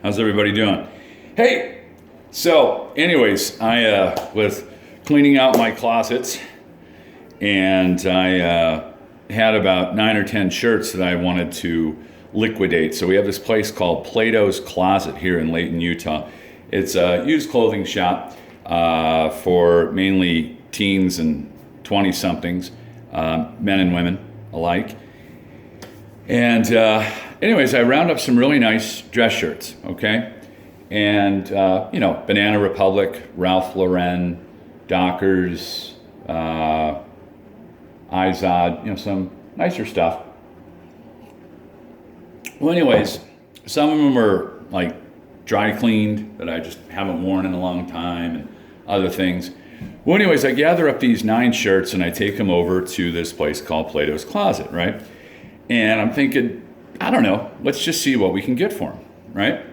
How's everybody doing? Hey, so anyways, I was cleaning out my closets and I had about 9 or 10 shirts that I wanted to liquidate. So we have this place called Plato's Closet here in Layton, Utah. It's a used clothing shop for mainly teens and 20-somethings, men and women alike. And anyways, I round up some really nice dress shirts, okay? And, Banana Republic, Ralph Lauren, Dockers, Izod, some nicer stuff. Well, anyways, some of them are like dry cleaned that I just haven't worn in a long time and other things. Well, anyways, I gather up these 9 shirts and I take them over to this place called Plato's Closet, right? And I'm thinking, I don't know, let's just see what we can get for them, right?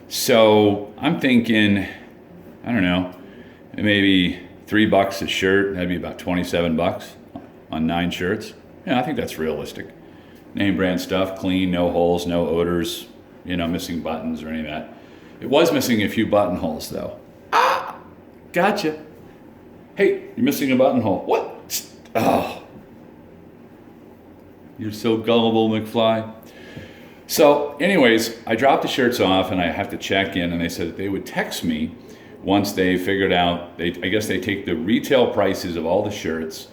So I'm thinking, I don't know, maybe $3 a shirt, that'd be about 27 bucks on 9 shirts. Yeah, I think that's realistic. Name brand stuff, clean, no holes, no odors, missing buttons or any of that. It was missing a few buttonholes though. Ah, gotcha. Hey, you're missing a buttonhole. What? Oh, you're so gullible, McFly. So anyways, I dropped the shirts off and I have to check in, and they said that they would text me once they figured out, I guess they take the retail prices of all the shirts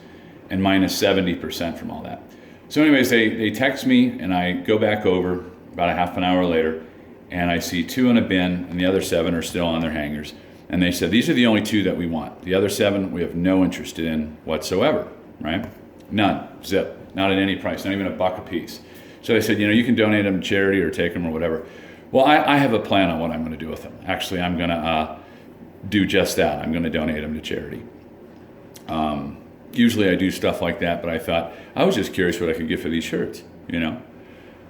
and minus 70% from all that. So anyways, they text me and I go back over about a half an hour later and I see 2 in a bin and the other 7 are still on their hangers. And they said, these are the only 2 that we want. The other 7 we have no interest in whatsoever, right? None, zip, not at any price, not even $1 a piece. So they said, you can donate them to charity or take them or whatever. Well, I have a plan on what I'm going to do with them. Actually, I'm going to do just that. I'm going to donate them to charity. Usually I do stuff like that, but I thought, I was just curious what I could get for these shirts,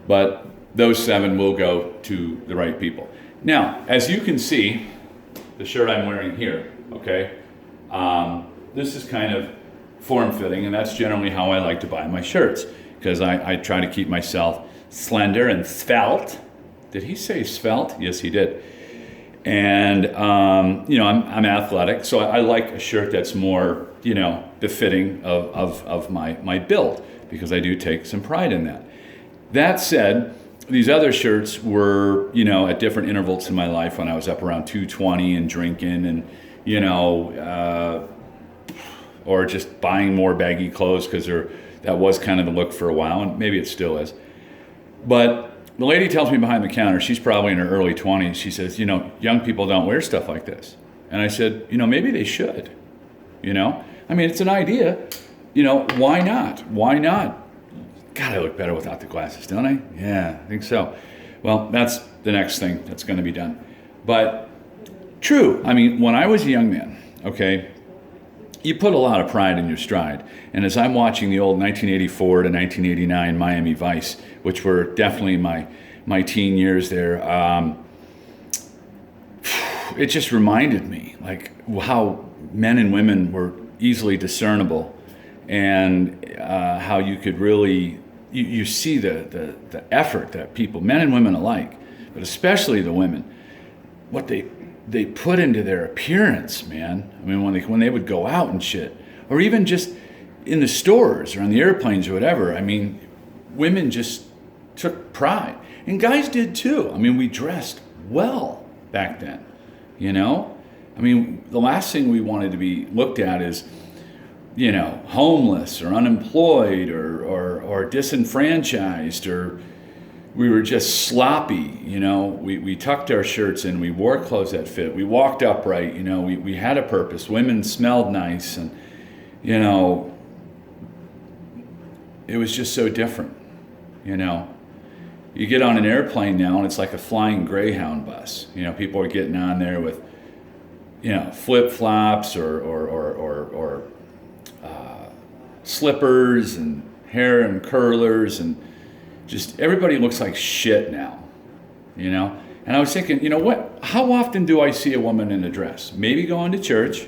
But those 7 will go to the right people. Now, as you can see, the shirt I'm wearing here, okay, this is kind of form-fitting, and that's generally how I like to buy my shirts, because I try to keep myself slender and svelte. Did he say svelte? Yes, he did. And, I'm athletic, so I like a shirt that's more, befitting of my build, because I do take some pride in that. That said, these other shirts were, at different intervals in my life when I was up around 220 and drinking and, or just buying more baggy clothes because that was kind of the look for a while, and maybe it still is. But the lady tells me behind the counter, she's probably in her early 20s, she says, young people don't wear stuff like this. And I said, maybe they should, it's an idea, why not? Why not? God, I look better without the glasses, don't I? Yeah, I think so. Well, that's the next thing that's going to be done. But true, when I was a young man, okay, you put a lot of pride in your stride. And as I'm watching the old 1984 to 1989 Miami Vice, which were definitely my teen years there, it just reminded me like how men and women were easily discernible, and how you could really, you see the effort that people, men and women alike, but especially the women, what they put into their appearance, man. When they would go out and shit, or even just in the stores or on the airplanes or whatever, women just took pride. And guys did too. We dressed well back then, the last thing we wanted to be looked at is, homeless or unemployed or disenfranchised, or we were just sloppy, we tucked our shirts in, we wore clothes that fit, we walked upright, we had a purpose, women smelled nice, and, it was just so different, You get on an airplane now and it's like a flying Greyhound bus, people are getting on there with, flip-flops or slippers and hair and curlers, and just everybody looks like shit now, And I was thinking, how often do I see a woman in a dress? Maybe going to church,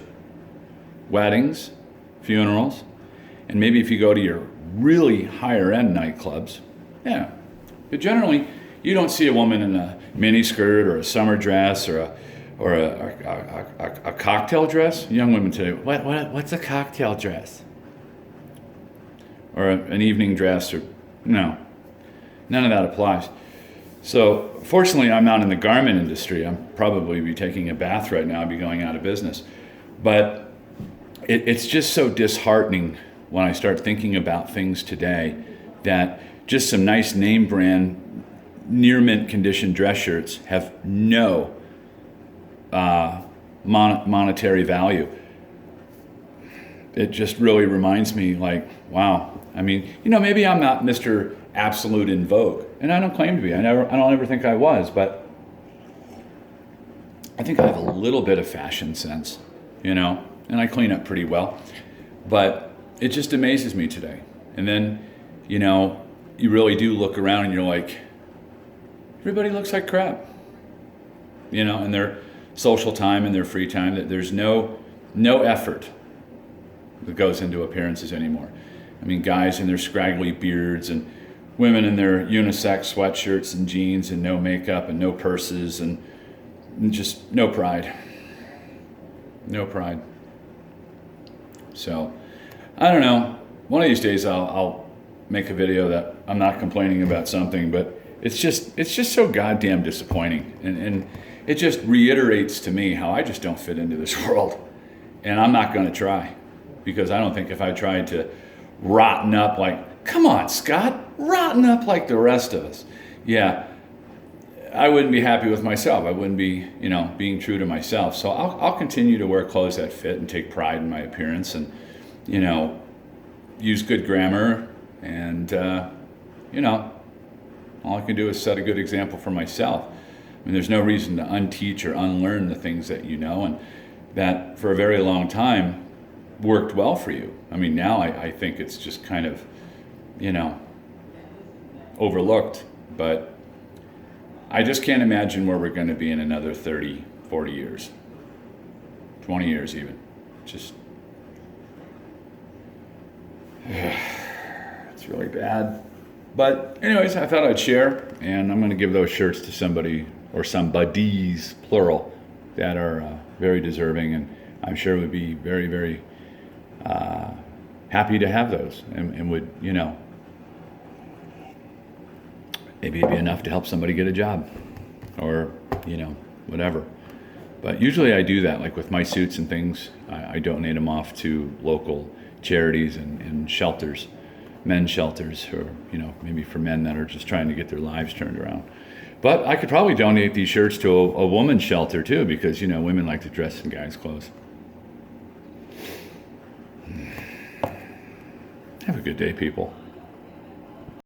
weddings, funerals, and maybe if you go to your really higher end nightclubs, yeah. But generally, You don't see a woman in a mini skirt or a summer dress or a cocktail dress. Young women today, what's a cocktail dress? Or an evening dress, or no, none of that applies. So fortunately, I'm not in the garment industry. I'm probably be taking a bath right now. I'd be going out of business. But it's just so disheartening when I start thinking about things today that just some nice name brand, near mint condition dress shirts have no monetary value. It just really reminds me, like, wow. I mean, maybe I'm not Mr. Absolute in vogue, and I don't claim to be. I don't ever think I was, but I think I have a little bit of fashion sense, and I clean up pretty well. But it just amazes me today. And then, you really do look around and you're like, everybody looks like crap, in their social time and their free time. That there's no effort that goes into appearances anymore. I mean, guys in their scraggly beards and women in their unisex sweatshirts and jeans and no makeup and no purses and just no pride. No pride. So, I don't know. One of these days I'll make a video that I'm not complaining about something, but it's just so goddamn disappointing. And it just reiterates to me how I just don't fit into this world. And I'm not going to try, because I don't think if I tried to rotten up like, come on, Scott, rotten up like the rest of us. Yeah, I wouldn't be happy with myself. I wouldn't be, being true to myself. So I'll continue to wear clothes that fit and take pride in my appearance and, use good grammar. And, all I can do is set a good example for myself. I mean, there's no reason to unteach or unlearn the things that and that for a very long time worked well for you. I mean, now I think it's just kind of, overlooked, but I just can't imagine where we're going to be in another 30, 40 years, 20 years even. Just, it's really bad. But anyways, I thought I'd share, and I'm going to give those shirts to somebody, or somebodies, plural, that are very deserving, and I'm sure would be very, very happy to have those, and would, maybe it'd be enough to help somebody get a job, or, whatever. But usually I do that, like with my suits and things, I donate them off to local charities and shelters, men's shelters, or, maybe for men that are just trying to get their lives turned around. But I could probably donate these shirts to a woman's shelter too, because, women like to dress in guys' clothes. Have a good day, people.